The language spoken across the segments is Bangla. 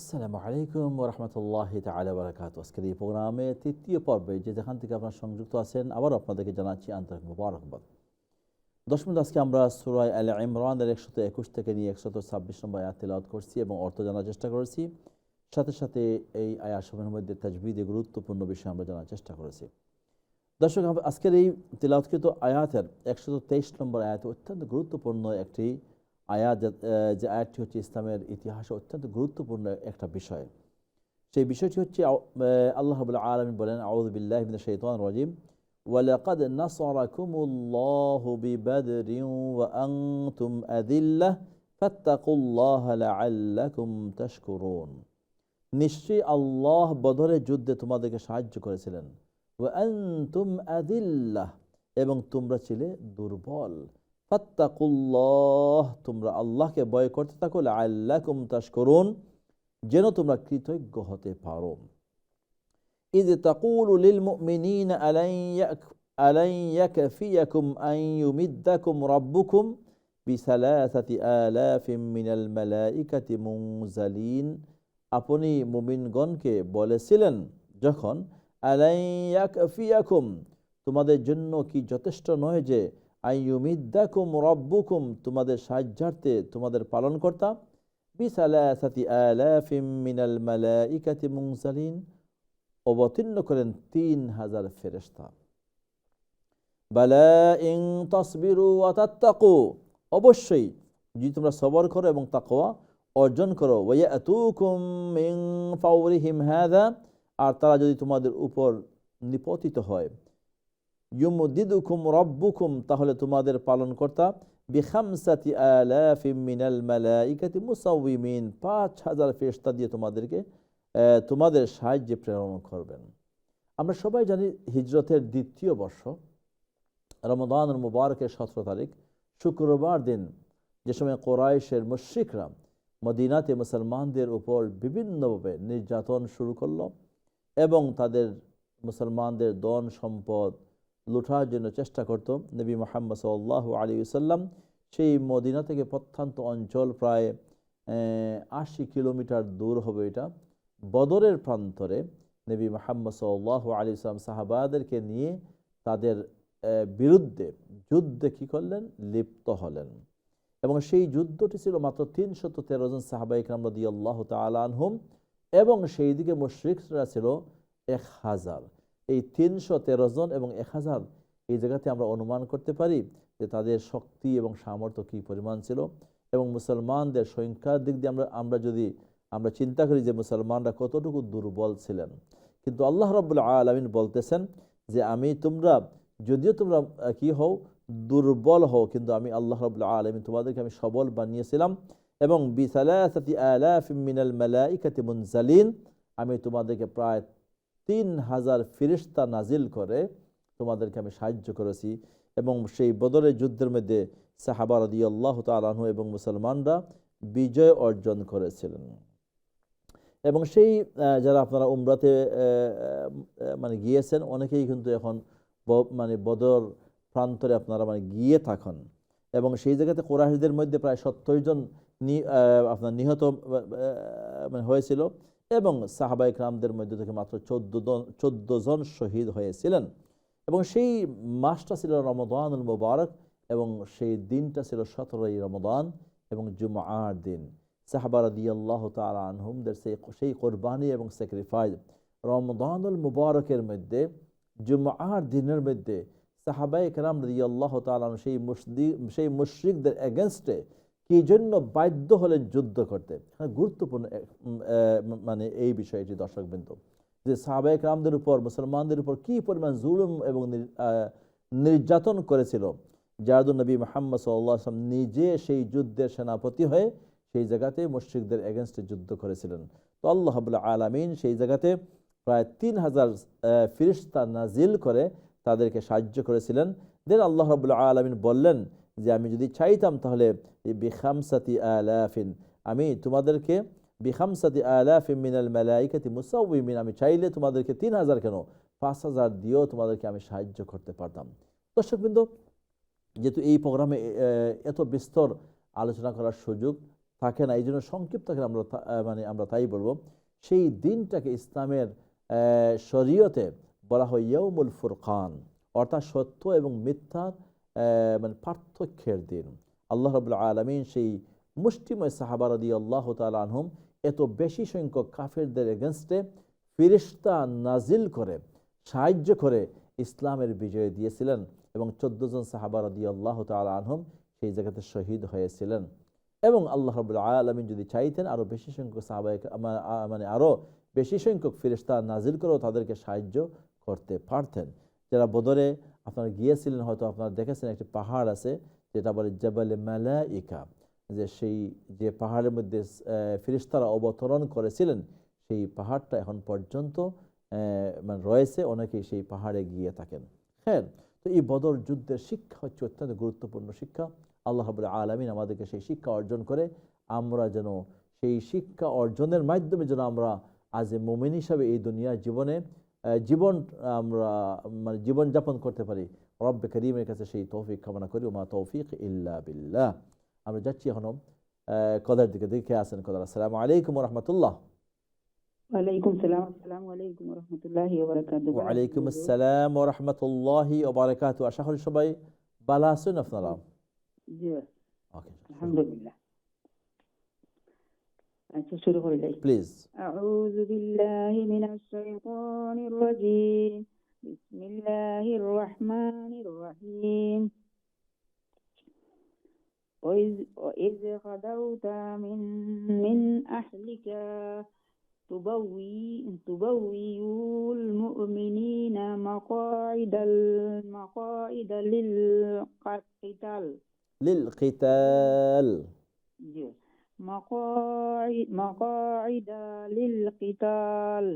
আসসালামু আলাইকুম ওয়া রাহমাতুল্লাহি তাআলা ওয়া বারাকাতুহু। আজকের এই প্রোগ্রামে তৃতীয় পর্বে যেখান থেকে আপনারা সংযুক্ত আছেন আবারও আপনাদেরকে জানাচ্ছি আন্তরিক মোবারকবাদ। দর্শক, আজকে আমরা সূরা আলে ইমরানের 121 থেকে নিয়ে 126 নম্বর আয়াত তিলাওয়াত করছি এবং অর্থ জানার চেষ্টা করেছি। সাথে সাথে এই আয়াতসমূহের মধ্যে তাজবিদে গুরুত্বপূর্ণ বিষয় আমরা জানার চেষ্টা করেছি। দর্শক, আজকের এই তিলাওয়াতকৃত আয়াতের 123 নম্বর আয়াত অত্যন্ত গুরুত্বপূর্ণ একটি আয়াত, যে আয়াতটি হচ্ছে ইসলামের ইতিহাসে অত্যন্ত গুরুত্বপূর্ণ একটা বিষয়। সেই বিষয়টি হচ্ছে আল্লাহ রাব্বুল আলামিন বলেন, আউযু বিল্লাহি মিনাশ শাইতানির রাজিম, ওয়ালাকাদ নাসারাকুমুল্লাহু বিবাদরিন ওয়া আনতুম আযিল্লাহ ফাত্তাকুল্লাহা লাআল্লাকুম তাশকুরুন। নিশ্চয়ই আল্লাহ বদরের যুদ্ধে তোমাদেরকে সাহায্য করেছিলেন, ওয়া আনতুম আযিল্লাহ, এবং তোমরা ছিলে দুর্বল। ফাত্তাকুল্লাহ, তোমরা আল্লাহকে ভয় করতে থাকো, লাআল্লাকুম তাশকুরুন, যেন তোমরা কৃতজ্ঞ হতে পারো। ইয তাকুলু লিল মুমিনিনা আলান ইয়াকফিয়াকুম আন ইউমিদ্দাকুম রাব্বুকুম বিসালাসাতি আলাফিন মিনাল মালাইকাতি মুনজালিন। আপনি মুমিনগণকে বলেছিলেন যখন, আলান ইয়াকফিয়াকুম, তোমাদের জন্য কি যথেষ্ট নয় যে আন ইউমিদ্দাকুম রাব্বুকুম, তোমাদের সাহায্যার্থে তোমাদের পালনকর্তা বিসালাসাতি আলাফিন মিনাল মালাইকাতি মুনজালিন, অবতীর্ণ করেন 3000 ফেরেশতা। বালা ইন তাসবিরু ওয়া তাত্তাকু, অবশ্যই যদি তোমরা সবর করো এবং তাকওয়া অর্জন করো, ওয়া ইয়াতুকুম মিন ফাওরিহিম হাযা, আর তারা যদি তোমাদের উপর নিপতিত হয়, ইউমদিদুকুম রাব্বুকুম, তাহলে তোমাদের পালনকর্তা বিখামসাতি আলাফিন মিনাল মালাইকাতি মুসাউবিমিন, 5000 ফেরেশতা দিয়ে তোমাদের সাহায্যে প্রেরণ করবেন। আমরা সবাই জানি হিজরতের দ্বিতীয় বর্ষ রমাদানুল মুবারকের 17 তারিখ শুক্রবার দিন, যে সময় কোরাইশের মুশরিকরা মদিনাতে মুসলমানদের উপর বিভিন্নভাবে নির্যাতন শুরু করলো এবং তাদের মুসলমানদের ধন সম্পদ লুঠার জন্য চেষ্টা করত, নবী মুহাম্মদ সাল্লাল্লাহু আলাইহি ওয়াসাল্লাম সেই মদিনা থেকে প্রত্যন্ত অঞ্চল প্রায় 80 কিলোমিটার দূর হবে, এটা বদরের প্রান্তরে নবী মুহাম্মদ সাল্লাল্লাহু আলাইহি ওয়াসাল্লাম সাহাবাদেরকে নিয়ে তাদের বিরুদ্ধে যুদ্ধে কি করলেন, লিপ্ত হলেন। এবং সেই যুদ্ধটি ছিল মাত্র 313 জন সাহাবায়ে কেরাম রাদিয়াল্লাহু তাআলা আনহুম, এবং সেই দিকে মুশরিকরা ছিল 1000। এই 313 জন এবং 1000, এই জায়গাতে আমরা অনুমান করতে পারি যে তাদের শক্তি এবং সামর্থ্য কী পরিমাণ ছিল। এবং মুসলমানদের সংখ্যার দিক দিয়ে আমরা চিন্তা করি যে মুসলমানরা কতটুকু দুর্বল ছিলেন। কিন্তু আল্লাহ রাব্বুল আলামিন বলতেছেন যে যদিও তোমরা কি হও, দুর্বল হও, কিন্তু আমি আল্লাহ রাব্বুল আলামিন তোমাদেরকে আমি সবল বানিয়েছিলাম, এবং বিসালাসাতি আলাফিন মিনাল মালাইকাতি মুনজালিন, আমি তোমাদেরকে প্রায় 3000 ফেরেশতা নাজিল করে তোমাদেরকে আমি সাহায্য করেছি। এবং সেই বদরের যুদ্ধের মধ্যে সাহাবা রাদিয়াল্লাহু তাআলা আনহু এবং মুসলমানরা বিজয় অর্জন করেছিলেন। এবং সেই যারা আপনারা উমরাতে গিয়েছেন, অনেকেই কিন্তু এখন বদর প্রান্তরে আপনারা গিয়ে থাকেন, এবং সেই জায়গাতে কুরাইশদের মধ্যে প্রায় 70 জন আপনার নিহত হয়েছিল, এবং সাহাবায়ে কেরামদের মধ্যে থেকে মাত্র 14 জন শহীদ হয়েছিলেন। এবং সেই মাসটা ছিল রমাদানুল মুবারক, এবং সেই দিনটা ছিল 17ই রমাদান এবং জুমআর দিন। সাহাবা রাদিয়াল্লাহু তাআলা আনহুমদের সেই কোরবানি এবং স্যাক্রিফাইস রমাদানুল মুবারকের মধ্যে, জুমআর দিনের মধ্যে সাহাবায়ে কেরাম রাদিয়াল্লাহু তাআলা সেই মুশরিকদের এগেনস্টে কি জন্য বাধ্য হলেন যুদ্ধ করতে। গুরুত্বপূর্ণ এই বিষয়টি দর্শকবৃন্দ, যে সাহাবায়ে কেরামদের উপর, মুসলমানদের উপর কি পরিমাণ জুলুম এবং নির্যাতন করেছিল, যার জন্য নবী মুহাম্মদ সাল্লাল্লাহু আলাইহি ওয়াসাল্লাম নিজে সেই যুদ্ধের সেনাপতি হয়ে সেই জায়গাতে মুশরিকদের এগেনস্টে যুদ্ধ করেছিলেন। তো আল্লাহ রাব্বুল আলামিন সেই জায়গাতে প্রায় 3000 ফেরেশতা নাজিল করে তাদেরকে সাহায্য করেছিলেন। দেন আল্লাহ রাব্বুল আলামিন বললেন যে আমি যদি চাইতাম তাহলে বিখামসাতি আলাফিন, আমি তোমাদেরকে বিখামসাতি আলাফিন মিনাল মালাইকাতি মুসাউবিমিন, আমি চাইলে তোমাদেরকে 3000 কেন 5000 দিয়েও তোমাদেরকে আমি সাহায্য করতে পারতাম। দর্শকবৃন্দ, যেহেতু এই প্রোগ্রামে এত বিস্তর আলোচনা করার সুযোগ থাকে না, এই জন্য সংক্ষিপ্ত আকারে আমরা তাই বলবো। সেই দিনটাকে ইসলামের শরীয়তে বলা হয় ইয়াউমুল ফুরকান, অর্থাৎ সত্য এবং মিথ্যার পার্থক্যের দিন। আল্লাহ রাব্বুল আলামিন সেই মুষ্টিময় সাহাবা রাদিয়াল্লাহু তাআলা আনহুম এত বেশি সংখ্যক কাফেরদের এগেনস্টে ফেরেশতা নাজিল করে সাহায্য করে ইসলামের বিজয় দিয়েছিলেন, এবং 14 জন সাহাবা রাদিয়াল্লাহু তাআলা আনহুম সেই জায়গাতে শহীদ হয়েছিলেন। এবং আল্লাহ রাব্বুল আলামিন যদি চাইতেন আরও বেশি সংখ্যক আরও বেশি সংখ্যক ফেরেশতা নাজিল করেও তাদেরকে সাহায্য করতে পারতেন। যারা বদরে আপনারা গিয়েছিলেন, হয়তো আপনারা দেখেছেন একটি পাহাড় আছে যেটা বলে জাবালে মালাইকা, যে সেই যে পাহাড়ের মধ্যে ফেরেশতারা অবতরণ করেছিলেন, সেই পাহাড়টা এখন পর্যন্ত রয়েছে, অনেকেই সেই পাহাড়ে গিয়ে থাকেন। হ্যাঁ, তো এই বদর যুদ্ধের শিক্ষা হচ্ছে অত্যন্ত গুরুত্বপূর্ণ শিক্ষা। আল্লাহ রাব্বুল আলামিন আমাদেরকে সেই শিক্ষা অর্জন করে আমরা যেন সেই শিক্ষা অর্জনের মাধ্যমে যেন আমরা আজ মুমিন হিসাবে এই দুনিয়ার আমরা জীবনযাপন করতে পারি। রব্বে করিমের কাছে সেই তৌফিক কামনা করি। ওমা তৌফিক ইল্লা বিল্লাহ। আমরা যাচ্ছি এখনো কদার দিকে, দেখে আসেন কদার। আসসালামু আলাইকুম ওয়া রাহমাতুল্লাহ। ওয়ালাইকুম সালাম। আসসালামু আলাইকুম ওয়া রাহমাতুল্লাহি ওয়া বারাকাতুহু। ওয়া আলাইকুম আসসালাম ওয়া রাহমাতুল্লাহি ওয়া বারাকাতুহু। আশা করি সবাই ভালো আছেন আপনারা? জি ওকে, আলহামদুলিল্লাহ। আচ্ছা, শুরু করে যাই। প্লিজ। আউযু বিল্লাহি মিনাশ শাইতানির রাজীম। বিসমিল্লাহির রহমানির রহিম। وإذ غدوت من أهلك تبوئ المؤمنين مقاعد للقتال مقاعد للقتال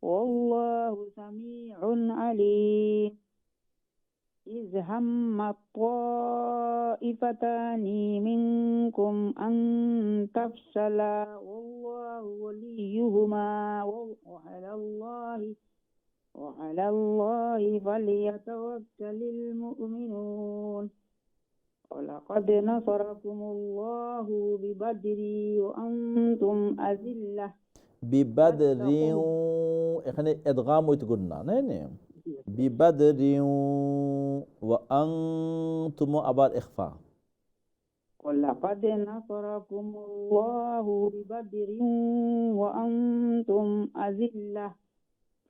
والله سميع عليم. إذ هم الطائفتان منكم أن تفشلا والله وليهما وعلى الله فليتوكل المؤمنون. ولقد نصركم الله ببدر وأنتم أذلة বিবাদরিউ, এখানে ইদগাম হইতে গুন্না নাই না, বিবাদরিউ ওয়া আনতুম আবার ইখফা। ولقد نصركم الله ببدر وأنتم أذلة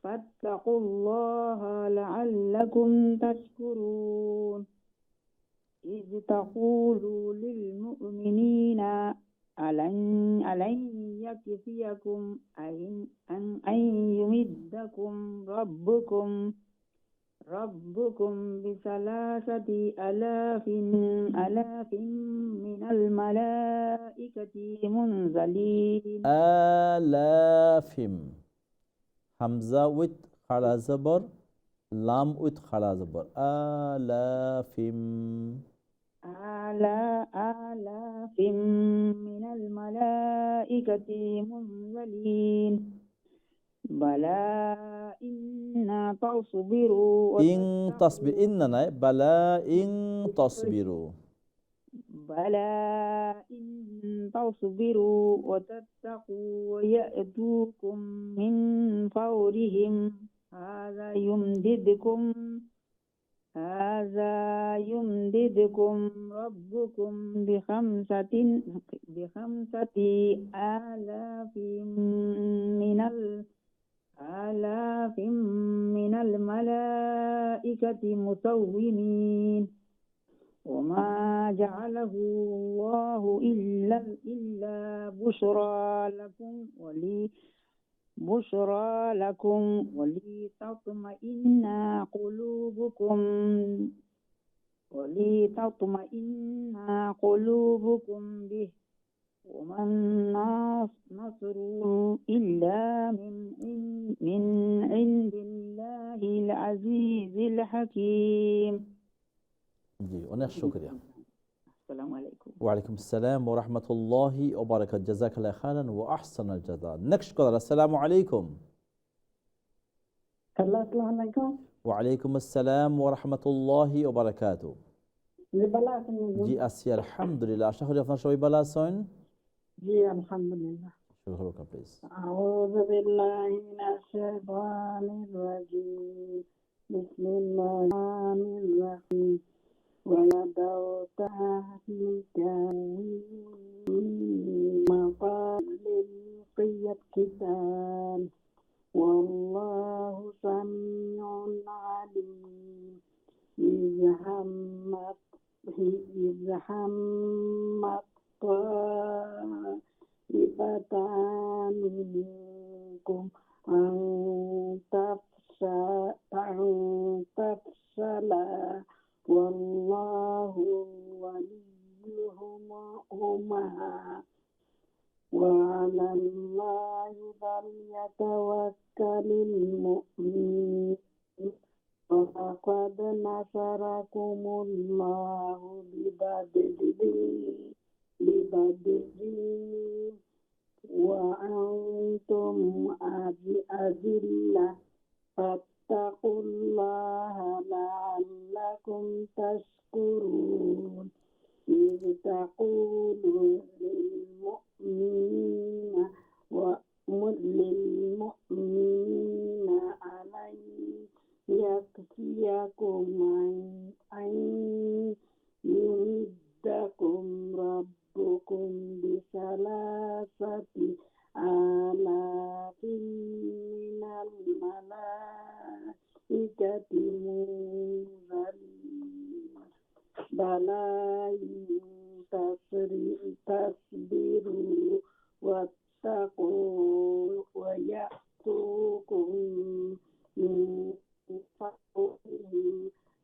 فاتقوا الله لعلكم تشكرون. إذ تقولوا للمؤمنين ألن يكفيكم أن يمدكم ربكم بثلاثة آلاف من الملائكة منزلين. آلاف হামজা উইথ খাড়া জবর, লাম উইথ খাড়া জবর, আলাফিম। آلاف من الملائكة منزلين. بلى إن تصبروا ইন তাসবির, ইন্না নাই, বালা ইন তাসবিরু। بلى إن تصبروا وتتقوا ويأتوكم من فورهم هذا يمددكم ربكم بخمسة آلاف من الملائكة مسومين. وما جعله الله إلا بشرى لكم ولتطمئن قلوبكم به. وما النصر إلا من عند الله العزيز الحكيم. জি, অনেক শুকরিয়া। আসসালামু আলাইকুম। ওয়ালাইকুম আসসালাম ওয়া রাহমাতুল্লাহি ওয়া বারাকাতুহু। জাযাকাল্লাহু খাইরান ওয়া আহসানাল জাযা। নেক্সট কলার। আসসালামু আলাইকুম। আসসালামু আলাইকুম। ওয়া আলাইকুম আসসালাম ওয়া রাহমাতুল্লাহি ওয়া বারাকাতুহু। জি আছি, আলহামদুলিল্লাহ। আশা করি আপনারা সবাই ভালো আছেন। জি আলহামদুলিল্লাহ। শুরু করুন প্লিজ। আউযু বিল্লাহি মিনাশ শাইতানির রাজিম। বিসমিল্লাহির রহমানির রহিম। ওয়া ইয়াদাউ তাহলিকা মাকালিল কিতাব wallahu sami'un alim. إذ همت إذ همت طائفتان منكم أن تفشلا والله وليهما وعلى الله فليتوكل المؤمنون. ولقد نصركم الله ببدر وأنتم أذلة فاتقوا الله لعلكم تشكرون. إذ تقول للمؤمنين ألن يكفيكم أن يمدكم ربكم بثلاثة آلاف من الملائكة منزلين بلى إن تصبروا واتقوا ويأتوكم من فوقهم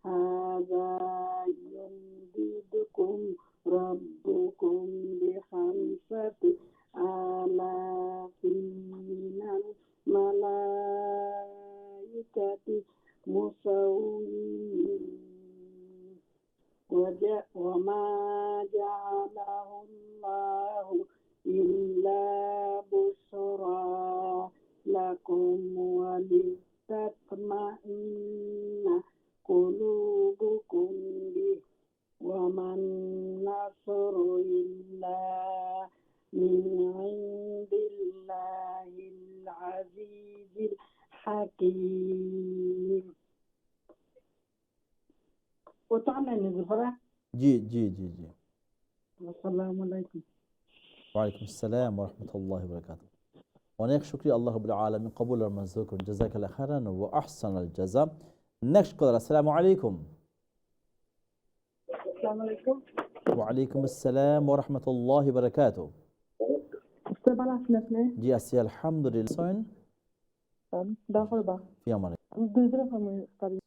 هذا يمددكم ربكم بخمسة آلاف من الملائكة مسومين. وما جعله الله إلا بشرى لكم ولتطمئن قلوبكم به وما النصر إلا من عند الله العزيز الحكيم. وطعنا نزفرة. জি জি জি জি। السلام عليكم. ওয়ালাইকুম আসসালাম ওয়া রাহমাতুল্লাহি ওয়া বারাকাতুহু। অনেক শুকরিয়া, আল্লাহ রাব্বুল আলামিন কবুল আর মঞ্জুর করুন। জাযাকাল্লাহু খাইরান ওয়া আহসানাল জাযা। নেক্সট কলার, আসসালামু আলাইকুম। السلام عليكم. ওয়ালাইকুম আসসালাম ওয়া রাহমাতুল্লাহি ওয়া বারাকাতুহু। أستاذ على سنتنا. জি আছি আলহামদুলিল্লাহ। সৈন داخل با. ফি আমানে। بذرة فمن قريب.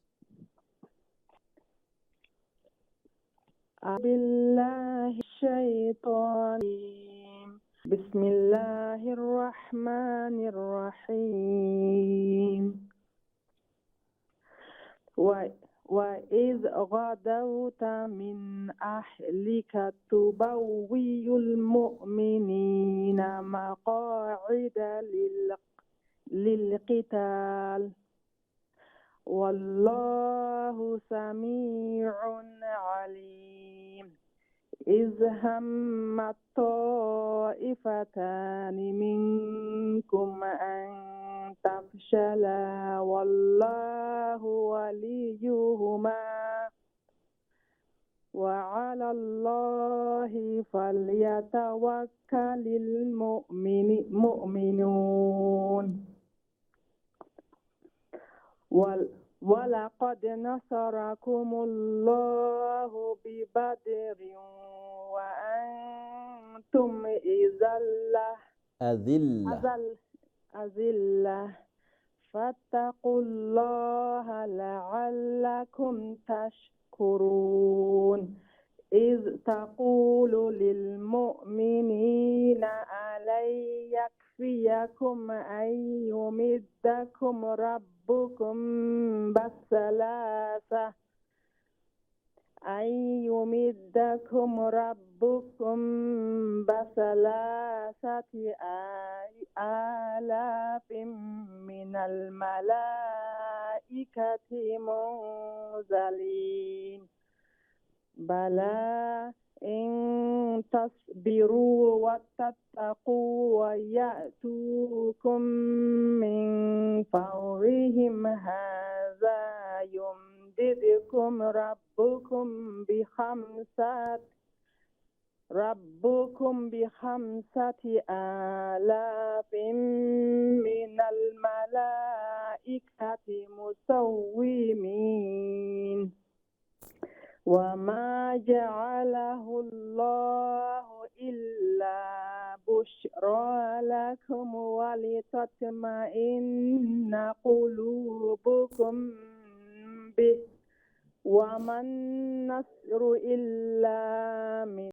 بالله الشيطان بسم الله الرحمن الرحيم. وإذ غدوت من أهلك تبوئ المؤمنين مقاعد للقتال والله سميع عليم. إذ همت طائفتان منكم أن تفشلا والله وليهما وعلى الله فليتوكل المؤمنون. ولقد نصركم الله ببدر وأنتم أذلة فاتقوا الله لعلكم تشكرون. إذ تقول للمؤمنين ألن يكفيكم أن يمدكم ربكم بثلاثة آلاف من الملائكة منزلين بلى إن تصبروا وتتقوا ويأتوكم من فورهم هذا يمددكم ربكم بخمسة آلاف من الملائكة مسومين وما جعله الله إلا بشرى لكم ولتطمئن قلوبكم به وما النصر إلا من